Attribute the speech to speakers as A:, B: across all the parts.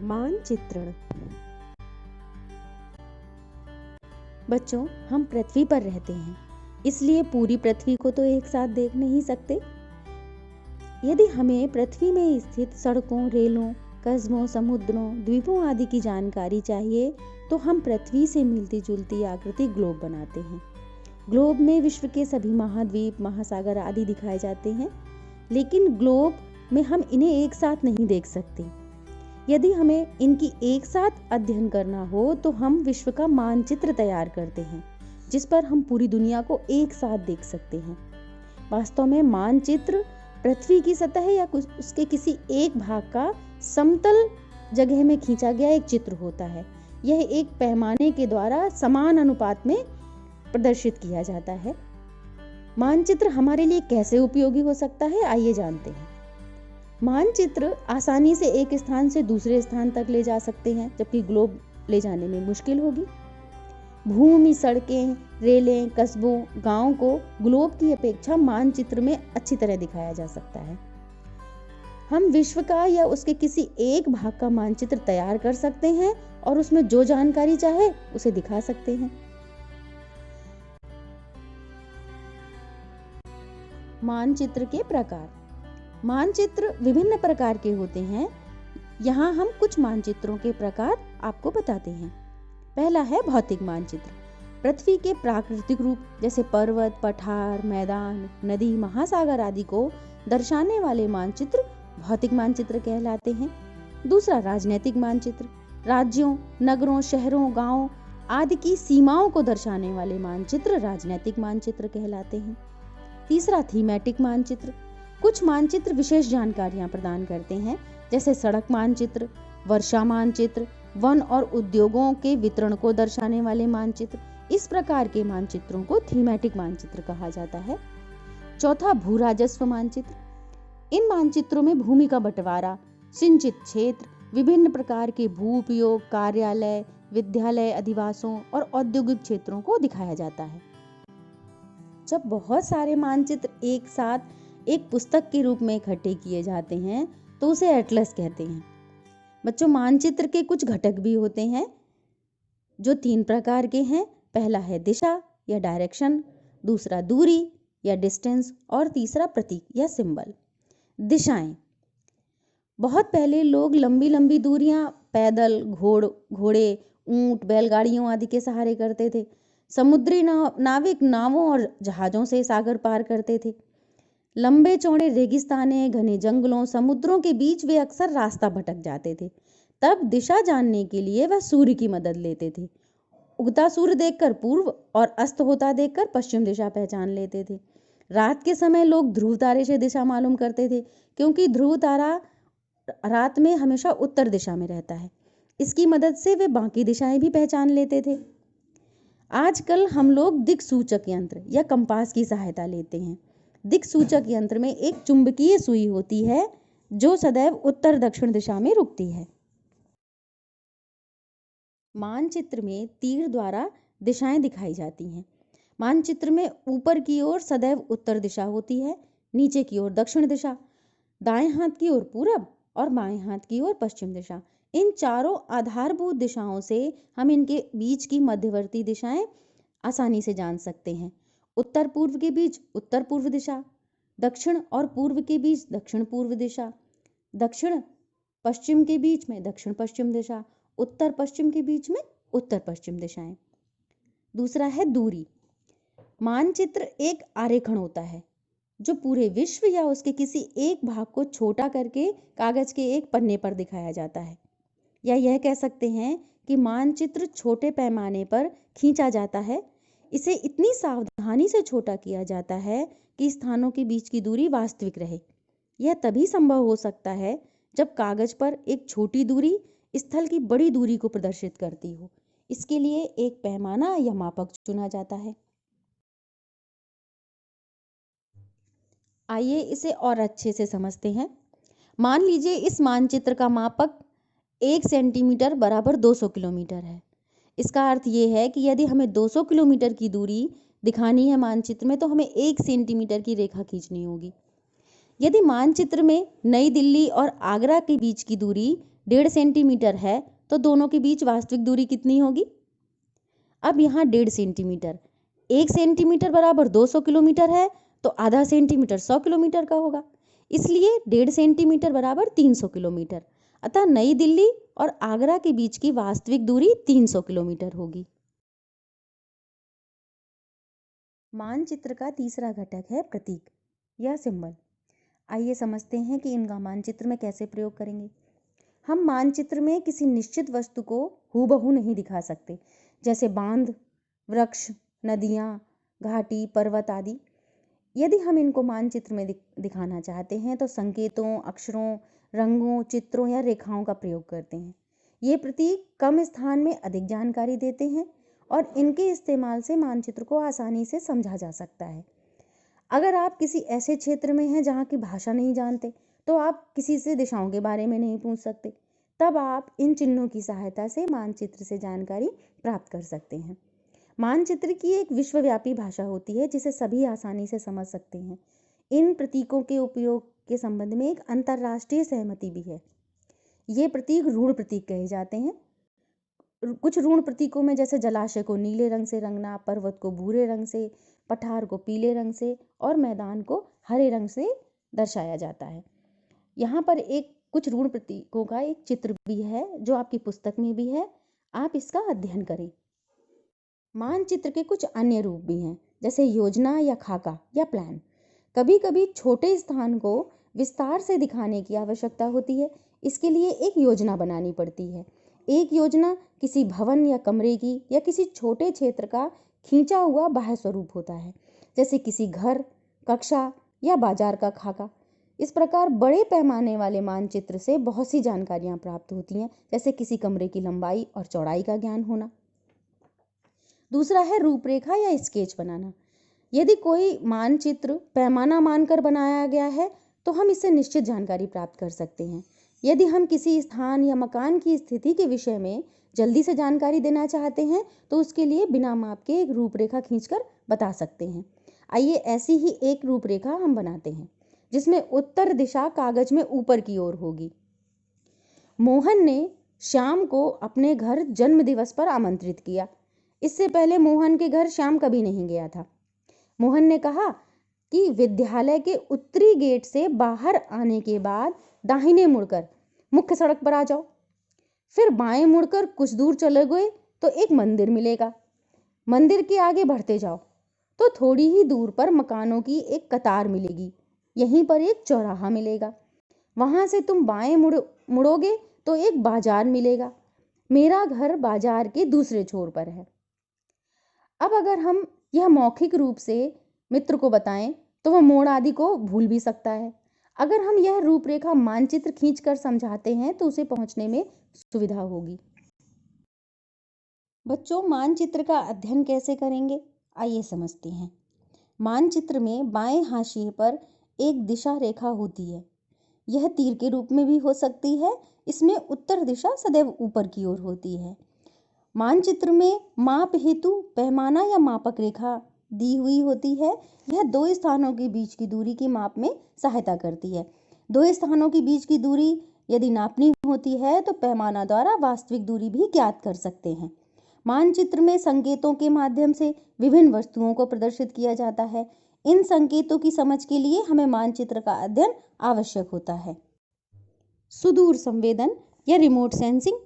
A: मानचित्रण। बच्चों, हम पृथ्वी पर रहते हैं, इसलिए पूरी पृथ्वी को तो एक साथ देख नहीं सकते। यदि हमें पृथ्वी में स्थित सड़कों, रेलों, कस्बों, समुद्रों, द्वीपों आदि की जानकारी चाहिए तो हम पृथ्वी से मिलती जुलती आकृति ग्लोब बनाते हैं। ग्लोब में विश्व के सभी महाद्वीप, महासागर आदि दिखाए जाते हैं, लेकिन ग्लोब में हम इन्हें एक साथ नहीं देख सकते। यदि हमें इनकी एक साथ अध्ययन करना हो तो हम विश्व का मानचित्र तैयार करते हैं, जिस पर हम पूरी दुनिया को एक साथ देख सकते हैं। वास्तव में मानचित्र पृथ्वी की सतह या उसके किसी एक भाग का समतल जगह में खींचा गया एक चित्र होता है। यह एक पैमाने के द्वारा समान अनुपात में प्रदर्शित किया जाता है। मानचित्र हमारे लिए कैसे उपयोगी हो सकता है, आइए जानते हैं। मानचित्र आसानी से एक स्थान से दूसरे स्थान तक ले जा सकते हैं, जबकि ग्लोब ले जाने में मुश्किल होगी। भूमि, सड़कें, रेलें, कस्बों, गांवों को ग्लोब की अपेक्षा मानचित्र में अच्छी तरह दिखाया जा सकता है। हम विश्व का या उसके किसी एक भाग का मानचित्र तैयार कर सकते हैं और उसमें जो जानकारी चाहे उसे दिखा सकते हैं। मानचित्र के प्रकार। मानचित्र विभिन्न प्रकार के होते हैं। यहाँ हम कुछ मानचित्रों के प्रकार आपको बताते हैं। पहला है भौतिक मानचित्र। पृथ्वी के प्राकृतिक रूप जैसे पर्वत, पठार, मैदान, नदी, महासागर आदि को दर्शाने वाले मानचित्र भौतिक मानचित्र कहलाते हैं। दूसरा राजनैतिक मानचित्र। राज्यों, नगरों, शहरों, गांवों आदि की सीमाओं को दर्शाने वाले मानचित्र राजनैतिक मानचित्र कहलाते हैं। तीसरा थीमेटिक मानचित्र। कुछ मानचित्र विशेष जानकारियां प्रदान करते हैं, जैसे सड़क मानचित्र, वर्षा मानचित्र, वन और उद्योगों के वितरण को दर्शाने वाले मानचित्र। इस प्रकार के मानचित्रों को थीमेटिक मानचित्र कहा जाता है। चौथा भू-राजस्व मानचित्र। इन मानचित्रों में भूमि का बंटवारा, सिंचित क्षेत्र, विभिन्न प्रकार के भू उपयोग, कार्यालय, विद्यालय, अधिवासों और औद्योगिक क्षेत्रों को दिखाया जाता है। जब बहुत सारे मानचित्र एक साथ एक पुस्तक के रूप में इकट्ठे किए जाते हैं तो उसे एटलस कहते हैं। बच्चों, मानचित्र के कुछ घटक भी होते हैं जो 3 प्रकार के हैं। पहला है दिशा या डायरेक्शन, दूसरा दूरी या डिस्टेंस और तीसरा प्रतीक या सिंबल। दिशाएं। बहुत पहले लोग लंबी लंबी दूरियां पैदल, घोड़े, ऊंट, बैलगाड़ियों आदि के सहारे करते थे। समुद्री नाविक नावों और जहाजों से सागर पार करते थे। लंबे चौड़े रेगिस्तानें, घने जंगलों, समुद्रों के बीच वे अक्सर रास्ता भटक जाते थे। तब दिशा जानने के लिए वह सूर्य की मदद लेते थे। उगता सूर्य देखकर पूर्व और अस्त होता देखकर पश्चिम दिशा पहचान लेते थे। रात के समय लोग ध्रुव तारे से दिशा मालूम करते थे, क्योंकि ध्रुव तारा रात में हमेशा उत्तर दिशा में रहता है। इसकी मदद से वे बाकी दिशाएं भी पहचान लेते थे। आजकल हम लोग दिक्सूचक यंत्र या कंपास की सहायता लेते हैं। दिक्सूचक यंत्र में एक चुंबकीय सुई होती है जो सदैव उत्तर दक्षिण दिशा में रुकती है। मानचित्र में तीर द्वारा दिशाएं दिखाई जाती हैं। मानचित्र में ऊपर की ओर सदैव उत्तर दिशा होती है, नीचे की ओर दक्षिण दिशा, दाएं हाथ की ओर पूरब और बाएं हाथ की ओर पश्चिम दिशा। इन चारों आधारभूत दिशाओं से हम इनके बीच की मध्यवर्ती दिशाएं आसानी से जान सकते हैं। उत्तर पूर्व के बीच उत्तर पूर्व दिशा, दक्षिण और पूर्व के बीच दक्षिण पूर्व दिशा, दक्षिण पश्चिम के बीच में दक्षिण पश्चिम दिशा, उत्तर पश्चिम के बीच में उत्तर पश्चिम दिशाएं। दूसरा है दूरी। मानचित्र एक आरेखन होता है जो पूरे विश्व या उसके किसी एक भाग को छोटा करके कागज के एक पन्ने पर दिखाया जाता है। या यह कह सकते हैं कि मानचित्र छोटे पैमाने पर खींचा जाता है। इसे इतनी सावधानी से छोटा किया जाता है कि स्थानों के बीच की दूरी वास्तविक रहे। यह तभी संभव हो सकता है जब कागज पर एक छोटी दूरी स्थल की बड़ी दूरी को प्रदर्शित करती हो। इसके लिए एक पैमाना या मापक चुना जाता है। आइए इसे और अच्छे से समझते हैं। मान लीजिए इस मानचित्र का मापक 1 सेंटीमीटर बराबर 200 किलोमीटर है। इसका अर्थ ये है कि यदि हमें 200 किलोमीटर की दूरी दिखानी है मानचित्र में, तो हमें 1 सेंटीमीटर की रेखा खींचनी होगी। यदि मानचित्र में नई दिल्ली और आगरा के बीच की दूरी 1.5 सेंटीमीटर है तो दोनों के बीच वास्तविक दूरी कितनी होगी? अब यहाँ 1.5 सेंटीमीटर, 1 सेंटीमीटर बराबर 200 किलोमीटर है तो आधा सेंटीमीटर 100 किलोमीटर का होगा, इसलिए 1.5 सेंटीमीटर बराबर 300 किलोमीटर। अतः नई दिल्ली और आगरा के बीच की वास्तविक दूरी 300 किलोमीटर होगी। मानचित्र का तीसरा घटक है प्रतीक या सिंबल। आइए समझते हैं कि इनका मानचित्र में कैसे प्रयोग करेंगे। हम मानचित्र में किसी निश्चित वस्तु को हूबहू नहीं दिखा सकते, जैसे बांध, वृक्ष, नदियाँ, घाटी, पर्वत आदि। यदि हम इनको मानचित्र में दिखाना चाहते हैं तो संकेतों, अक्षरों, रंगों, चित्रों या रेखाओं का प्रयोग करते हैं। ये प्रतीक कम स्थान में अधिक जानकारी देते हैं और इनके इस्तेमाल से मानचित्र को आसानी से समझा जा सकता है। अगर आप किसी ऐसे क्षेत्र में हैं जहाँ की भाषा नहीं जानते तो आप किसी से दिशाओं के बारे में नहीं पूछ सकते, तब आप इन चिन्हों की सहायता से मानचित्र से जानकारी प्राप्त कर सकते हैं। मानचित्र की एक विश्वव्यापी भाषा होती है जिसे सभी आसानी से समझ सकते हैं। इन प्रतीकों के उपयोग के संबंध में एक अंतर्राष्ट्रीय सहमति भी है। ये प्रतीक ऋण प्रतीक कहे जाते हैं। कुछ ऋण प्रतीकों में जैसे जलाशय को नीले रंग से रंगना, पर्वत को भूरे रंग से, पठार को पीले रंग से और मैदान को हरे रंग से दर्शाया जाता है। यहाँ पर कुछ ऋण प्रतीकों का एक चित्र भी है जो आपकी पुस्तक में भी है, आप इसका अध्ययन करें। मानचित्र के कुछ अन्य रूप भी हैं, जैसे योजना या खाका या प्लान। कभी कभी छोटे स्थान को विस्तार से दिखाने की आवश्यकता होती है, इसके लिए एक योजना बनानी पड़ती है। एक योजना किसी भवन या कमरे की या किसी छोटे क्षेत्र का खींचा हुआ बाह्य स्वरूप होता है, जैसे किसी घर, कक्षा या बाजार का खाका। इस प्रकार बड़े पैमाने वाले मानचित्र से बहुत सी जानकारियां प्राप्त होती हैं, जैसे किसी कमरे की लंबाई और चौड़ाई का ज्ञान होना। दूसरा है रूपरेखा या स्केच बनाना। यदि कोई मानचित्र पैमाना मानकर बनाया गया है तो हम इससे निश्चित जानकारी प्राप्त कर सकते हैं। यदि हम किसी स्थान या मकान की स्थिति के विषय में जल्दी से जानकारी देना चाहते हैं तो उसके लिए बिना माप के एक रूपरेखा खींचकर बता सकते हैं। आइए ऐसी ही एक रूपरेखा हम बनाते हैं, जिसमें उत्तर दिशा कागज में ऊपर की ओर होगी। मोहन ने श्याम को अपने घर जन्म दिवस पर आमंत्रित किया। इससे पहले मोहन के घर श्याम कभी नहीं गया था। मोहन ने कहा कि विद्यालय के उत्तरी गेट से बाहर आने के बाद दाहिने मुड़कर मुख्य सड़क पर आ जाओ, फिर बाएं मुड़कर कुछ दूर चले गए तो एक मंदिर मिलेगा। मंदिर के आगे बढ़ते जाओ तो थोड़ी ही दूर पर मकानों की एक कतार मिलेगी। यहीं पर एक चौराहा मिलेगा। वहां से तुम बाएं मुड़ोगे तो एक बाजार मिलेगा। मेरा घर बाजार के दूसरे छोर पर है। अब अगर हम यह मौखिक रूप से मित्र को बताएं तो वह मोड़ आदि को भूल भी सकता है। अगर हम यह रूपरेखा मानचित्र खींचकर समझाते हैं तो उसे पहुंचने में सुविधा होगी। बच्चों, मानचित्र का अध्ययन कैसे करेंगे, आइए समझते हैं। मानचित्र में बाएं हाशिए पर एक दिशा रेखा होती है। यह तीर के रूप में भी हो सकती है। इसमें उत्तर दिशा सदैव ऊपर की ओर होती है। मानचित्र में माप हेतु पैमाना या मापक रेखा दी हुई होती है। यह दो स्थानों के बीच की दूरी की माप में सहायता करती है। दो स्थानों के बीच की दूरी यदि नापनी होती है तो पैमाना द्वारा वास्तविक दूरी भी ज्ञात कर सकते हैं। मानचित्र में संकेतों के माध्यम से विभिन्न वस्तुओं को प्रदर्शित किया जाता है। इन संकेतों की समझ के लिए हमें मानचित्र का अध्ययन आवश्यक होता है। सुदूर संवेदन या रिमोट सेंसिंग।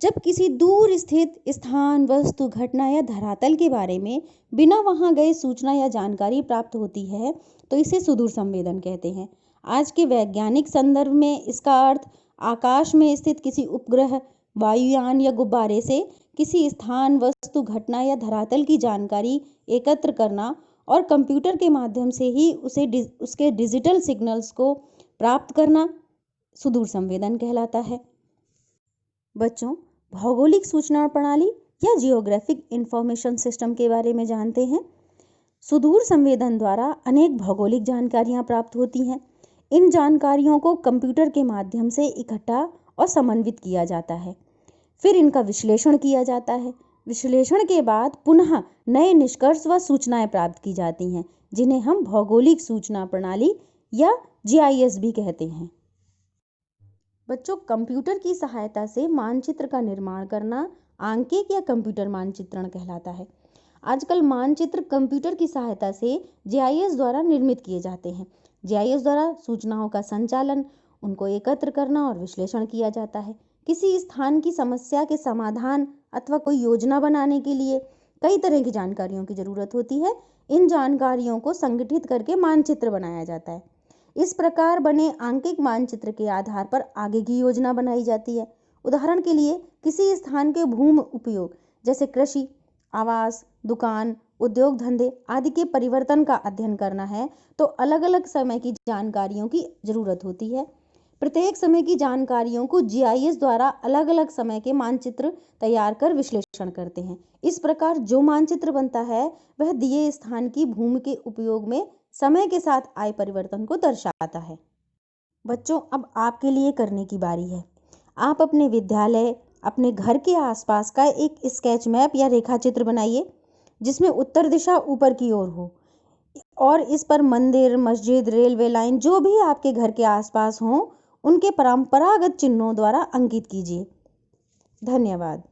A: जब किसी दूर स्थित स्थान, वस्तु, घटना या धरातल के बारे में बिना वहां गए सूचना या जानकारी प्राप्त होती है तो इसे सुदूर संवेदन कहते हैं। आज के वैज्ञानिक संदर्भ में इसका अर्थ आकाश में स्थित किसी उपग्रह, वायुयान या गुब्बारे से किसी स्थान, वस्तु, घटना या धरातल की जानकारी एकत्र करना और कंप्यूटर के माध्यम से ही उसके डिजिटल सिग्नल्स को प्राप्त करना सुदूर संवेदन कहलाता है। बच्चों, भौगोलिक सूचना प्रणाली या जियोग्राफिक इंफॉर्मेशन सिस्टम के बारे में जानते हैं। सुदूर संवेदन द्वारा अनेक भौगोलिक जानकारियां प्राप्त होती हैं। इन जानकारियों को कंप्यूटर के माध्यम से इकट्ठा और समन्वित किया जाता है। फिर इनका विश्लेषण किया जाता है। विश्लेषण के बाद पुनः नए निष्कर्ष व सूचनाएं प्राप्त की जाती हैं, जिन्हें हम भौगोलिक सूचना प्रणाली या GIS भी कहते हैं। बच्चों, कंप्यूटर की सहायता से मानचित्र का निर्माण करना आंकिक या कंप्यूटर मानचित्रण कहलाता है। आजकल मानचित्र कंप्यूटर की सहायता से GIS द्वारा निर्मित किए जाते हैं। GIS द्वारा सूचनाओं का संचालन, उनको एकत्र करना और विश्लेषण किया जाता है। किसी स्थान की समस्या के समाधान अथवा कोई योजना बनाने के लिए कई तरह की जानकारियों की जरूरत होती है। इन जानकारियों को संगठित करके मानचित्र बनाया जाता है। इस प्रकार बने आंकिक मानचित्र के आधार पर आगे की योजना बनाई जाती है। उदाहरण के लिए किसी स्थान के भूमि उपयोग जैसे कृषि, आवास, दुकान, उद्योग धंधे आदि के परिवर्तन का अध्ययन करना है तो अलग अलग समय की जानकारियों की जरूरत होती है। प्रत्येक समय की जानकारियों को GIS द्वारा अलग अलग समय के मानचित्र तैयार कर विश्लेषण करते हैं। इस प्रकार जो मानचित्र बनता है वह दिए स्थान की भूमि के उपयोग में समय के साथ आए परिवर्तन को दर्शाता है। बच्चों, अब आपके लिए करने की बारी है। आप अपने विद्यालय, अपने घर के आसपास का एक स्केच मैप या रेखा चित्र बनाइए जिसमें उत्तर दिशा ऊपर की ओर हो और इस पर मंदिर, मस्जिद, रेलवे लाइन जो भी आपके घर के आसपास हों उनके परंपरागत चिन्हों द्वारा अंकित कीजिए। धन्यवाद।